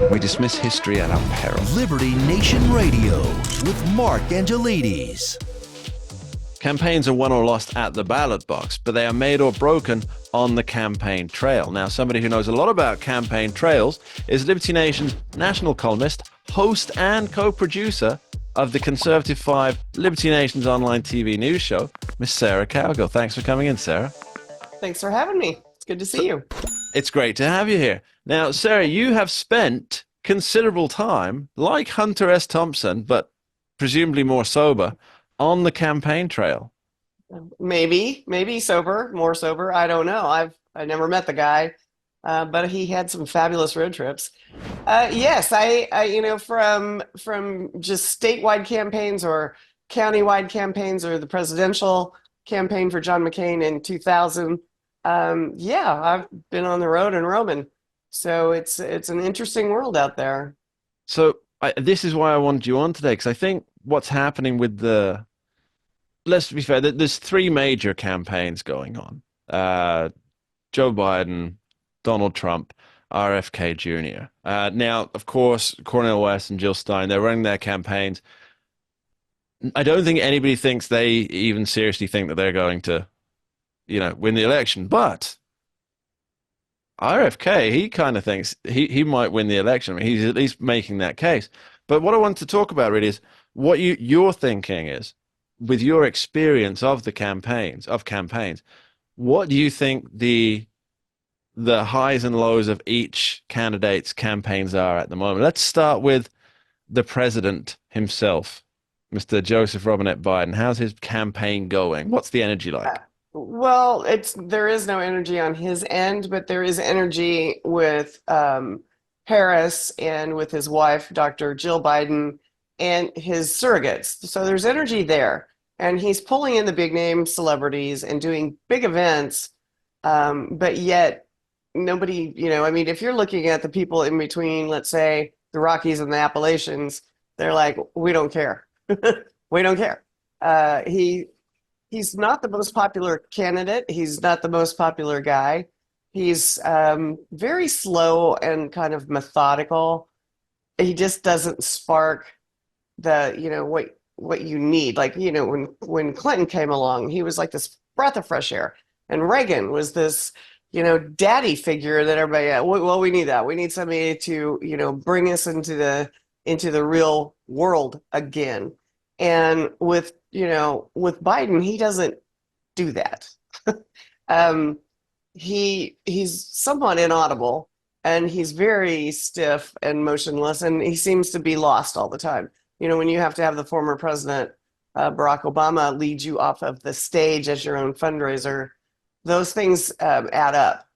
We dismiss history at our peril. Liberty Nation Radio with Mark Angelides. Campaigns are won or lost at the ballot box, but they are made or broken on the campaign trail. Now, somebody who knows a lot about campaign trails is Liberty Nation's national columnist, host, and co-producer of the Conservative 5 Liberty Nation's online TV news show, Miss Sarah Cowgill. Thanks for coming in, Sarah. Thanks for having me. It's good to see you. It's great to have you here. Now, Sarah, you have spent considerable time, like Hunter S. Thompson, but presumably more sober, on the campaign trail. Maybe sober, more sober. I don't know. I never met the guy, but he had some fabulous road trips. Yes, I from just statewide campaigns or countywide campaigns or the presidential campaign for John McCain in 2000. Yeah, I've been on the road and roaming. So it's an interesting world out there. So this is why I wanted you on today, because I think what's happening with let's be fair, there's three major campaigns going on. Joe Biden, Donald Trump, RFK Jr. Now, of course, Cornel West and Jill Stein, they're running their campaigns. I don't think anybody thinks they even seriously think that they're going to, win the election. But RFK, he kind of thinks he might win the election. I mean, he's at least making that case. But what I want to talk about really is what your thinking is, with your experience of campaigns, what do you think the highs and lows of each candidate's campaigns are at the moment? Let's start with the president himself, Mr. Joseph Robinette Biden. How's his campaign going? What's the energy like? Well, there is no energy on his end, but there is energy with Harris and with his wife, Dr. Jill Biden, and his surrogates. So there's energy there. And he's pulling in the big name celebrities and doing big events, but yet nobody, if you're looking at the people in between, let's say the Rockies and the Appalachians, they're like, we don't care. We don't care. He's not the most popular candidate. He's not the most popular guy. He's very slow and kind of methodical. He just doesn't spark what you need. Like, when Clinton came along, he was like this breath of fresh air. And Reagan was this, daddy figure that everybody, well, we need that. We need somebody to, bring us into the real world again. And with Biden, he doesn't do that. He's somewhat inaudible, and he's very stiff and motionless, and he seems to be lost all the time. When you have to have the former president, Barack Obama, lead you off of the stage as your own fundraiser, those things add up.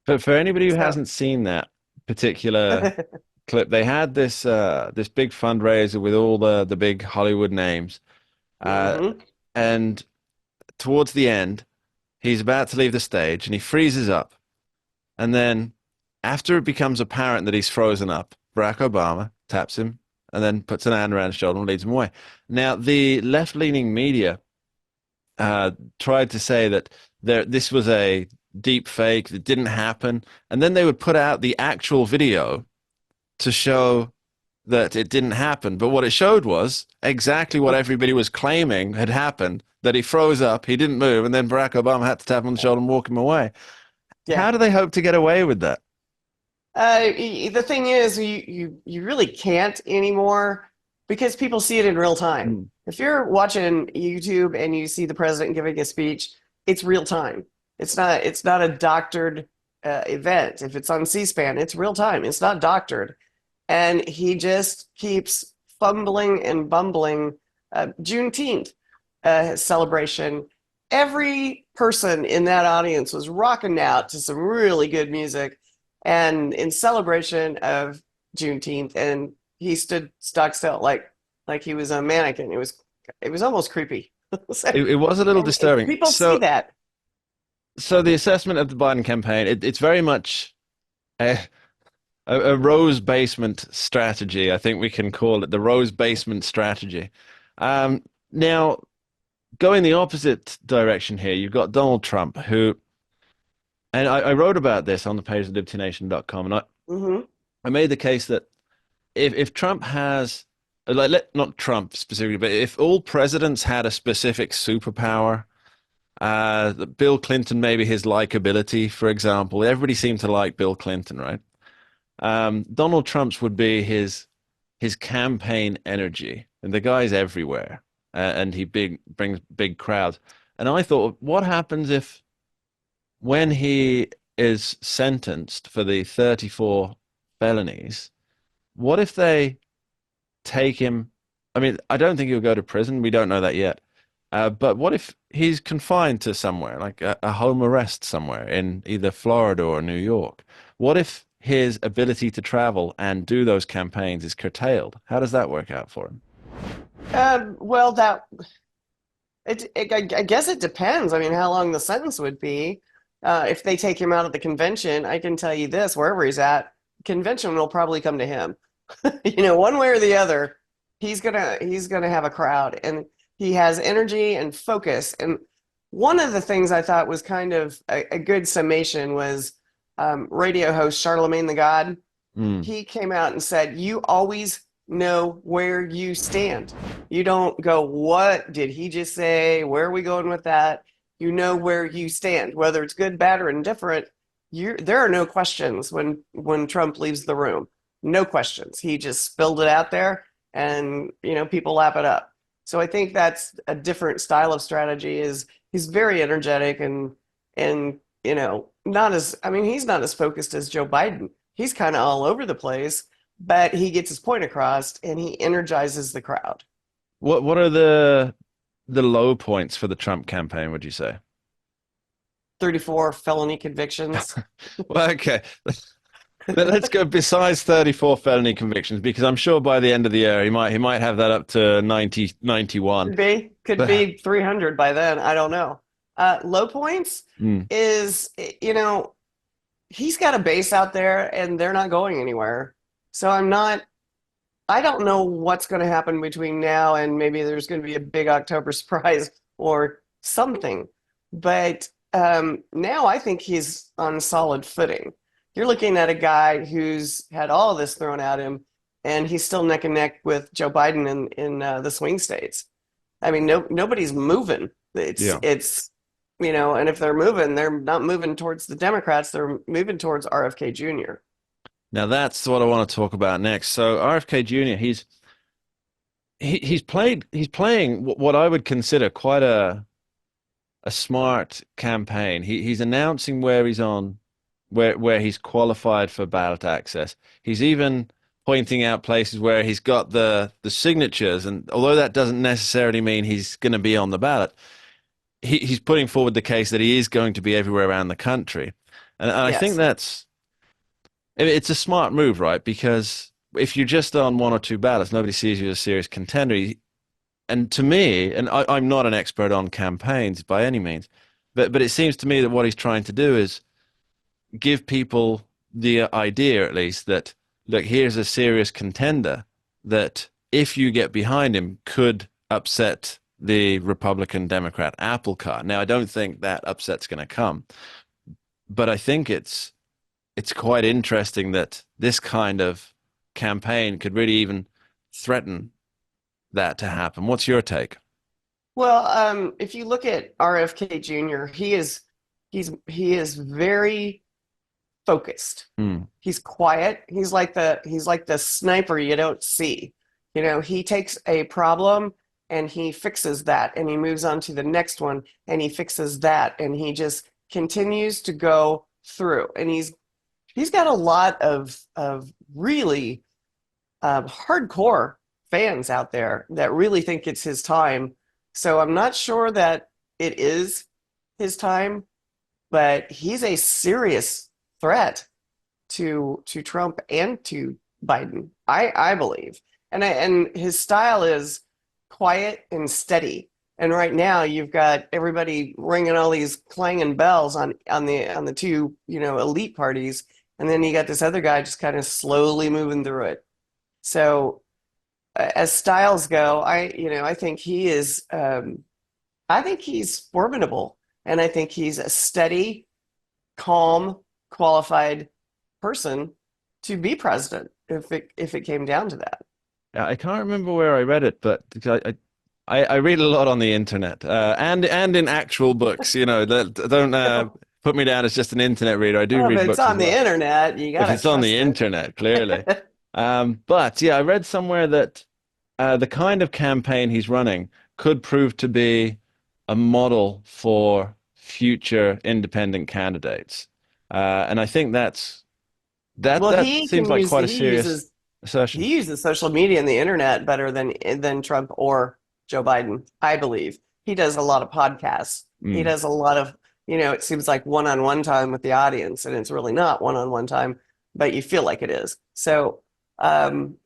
But for anybody who hasn't seen that particular clip, they had this big fundraiser with all the big Hollywood names. And towards the end, he's about to leave the stage and he freezes up. And then after it becomes apparent that he's frozen up, Barack Obama taps him and then puts an hand around his shoulder and leads him away. Now, the left-leaning media tried to say that this was a deep fake, that didn't happen, and then they would put out the actual video to show that it didn't happen. But what it showed was exactly what everybody was claiming had happened, that he froze up, he didn't move, and then Barack Obama had to tap him on the shoulder and walk him away. Yeah. How do they hope to get away with that? The thing is, you really can't anymore because people see it in real time. If you're watching YouTube and you see the president giving a speech, it's real time. It's not a doctored event. If it's on C-SPAN, it's real time. It's not doctored. And he just keeps fumbling and bumbling. Juneteenth celebration. Every person in that audience was rocking out to some really good music and in celebration of Juneteenth, and he stood stock still like he was a mannequin. It was almost creepy. It was a little disturbing. People see that. So the assessment of the Biden campaign, it's very much a rose basement strategy. I think we can call it the rose basement strategy. Now, going the opposite direction here, you've got Donald Trump, who, and I wrote about this on the page of libertynation.com, and I made the case that if Trump has not Trump specifically, but if all presidents had a specific superpower, Bill Clinton, maybe his likability, for example, everybody seemed to like Bill Clinton, right? Donald Trump's would be his campaign energy, and the guy's everywhere, and he brings big crowds. And I thought, what happens if when he is sentenced for the 34 felonies, what if they take him? I mean, I don't think he'll go to prison. We don't know that yet. But what if he's confined to somewhere, like a home arrest somewhere in either Florida or New York? What if his ability to travel and do those campaigns is curtailed? How does that work out for him? Well, I guess it depends. I mean, how long the sentence would be. If they take him out of the convention, I can tell you this, wherever he's at, convention will probably come to him. One way or the other, he's gonna have a crowd, and he has energy and focus. And one of the things I thought was kind of a good summation was radio host Charlemagne the God. Mm. He came out and said, "You always know where you stand. You don't go, what did he just say? Where are we going with that? You know where you stand, whether it's good, bad, or indifferent. There are no questions when Trump leaves the room. No questions. He just spilled it out there, and people lap it up. So I think that's a different style of strategy. Is he's very energetic and not as I mean he's not as focused as Joe Biden. He's kind of all over the place, but he gets his point across and he energizes the crowd. What are the low points for the Trump campaign, would you say? 34 felony convictions. Well, okay. Let's go besides 34 felony convictions, because I'm sure by the end of the year he might have that up to 90, 91. Could But be 300 by then. I don't know. Low points mm, is, he's got a base out there and they're not going anywhere. So I don't know what's going to happen between now and maybe there's going to be a big October surprise or something. But now I think he's on solid footing. You're looking at a guy who's had all of this thrown at him, and he's still neck and neck with Joe Biden in the swing states. I mean, nobody's moving. yeah. And if they're moving, they're not moving towards the Democrats. They're moving towards RFK Jr. Now that's what I want to talk about next. So RFK Jr. He's playing what I would consider quite a smart campaign. He's announcing where he's on, where he's qualified for ballot access. He's even pointing out places where he's got the signatures, and although that doesn't necessarily mean he's going to be on the ballot, he's putting forward the case that he is going to be everywhere around the country. And I think Yes. it's a smart move, right? Because if you're just on one or two ballots, nobody sees you as a serious contender. And to me, and I'm not an expert on campaigns by any means, but it seems to me that what he's trying to do is give people the idea, at least, that look, here's a serious contender that if you get behind him could upset the Republican Democrat apple cart. Now, I don't think that upset's going to come, but I think it's quite interesting that this kind of campaign could really even threaten that to happen. What's your take? Well, if you look at RFK Jr., he is very focused. Hmm. He's quiet. He's like the sniper you don't see. He takes a problem and he fixes that and he moves on to the next one and he fixes that and he just continues to go through. And he's got a lot of really hardcore fans out there that really think it's his time. So I'm not sure that it is his time, but he's a serious threat to Trump and to Biden, I believe. And his style is quiet and steady. And right now you've got everybody ringing all these clanging bells on the two, elite parties, and then you got this other guy just kind of slowly moving through it. So as styles go, I think he is I think he's formidable, and I think he's a steady, calm, qualified person to be president if it came down to that. Yeah, I can't remember where I read it, but I read a lot on the internet and in actual books. Don't put me down as just an internet reader. I do Well, if read it's books as on the well. internet, you If gotta it's on the trust internet, clearly. it. But yeah, I read somewhere that the kind of campaign he's running could prove to be a model for future independent candidates. And I think Well, that seems like quite a serious assertion. he uses social media and the internet better than Trump or Joe Biden, I believe. He does a lot of podcasts. He Mm. does a lot of, it seems like one-on-one time with the audience, and it's really not one-on-one time, but you feel like it is. So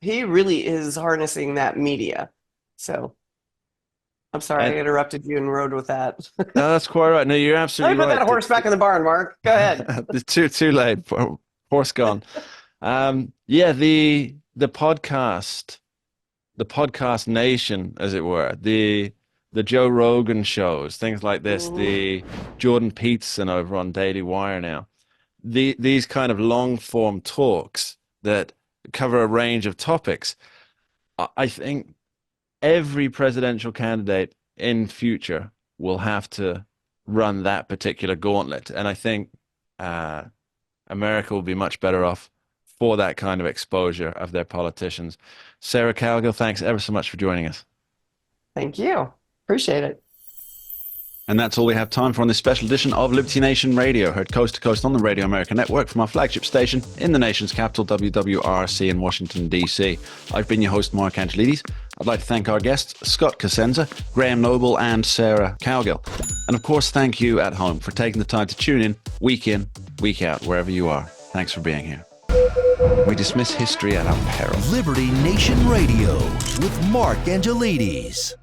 he really is harnessing that media. So I'm sorry And I interrupted you and rode with that. no, that's quite right. No, you're Let absolutely me put that right. horse back in the barn, Mark. Go ahead. It's too late. Horse gone. Yeah, the podcast nation, as it were, the Joe Rogan shows, things like this, Mhm. the Jordan Peterson over on Daily Wire now, these kind of long form talks that cover a range of topics. I think every presidential candidate in future will have to run that particular gauntlet, and I think uh, America will be much better off for that kind of exposure of their politicians. Sarah Calgill, thanks ever so much for joining us. Thank you. Appreciate it. And that's all we have time for on this special edition of Liberty Nation Radio, heard coast to coast on the Radio America Network from our flagship station in the nation's capital, WWRC in Washington, D.C. I've been your host, Mark Angelides. I'd like to thank our guests, Scott Cosenza, Graham Noble, and Sarah Cowgill. And of course, thank you at home for taking the time to tune in, week out, wherever you are. Thanks for being here. We dismiss history at our peril. Liberty Nation Radio with Mark Angelides.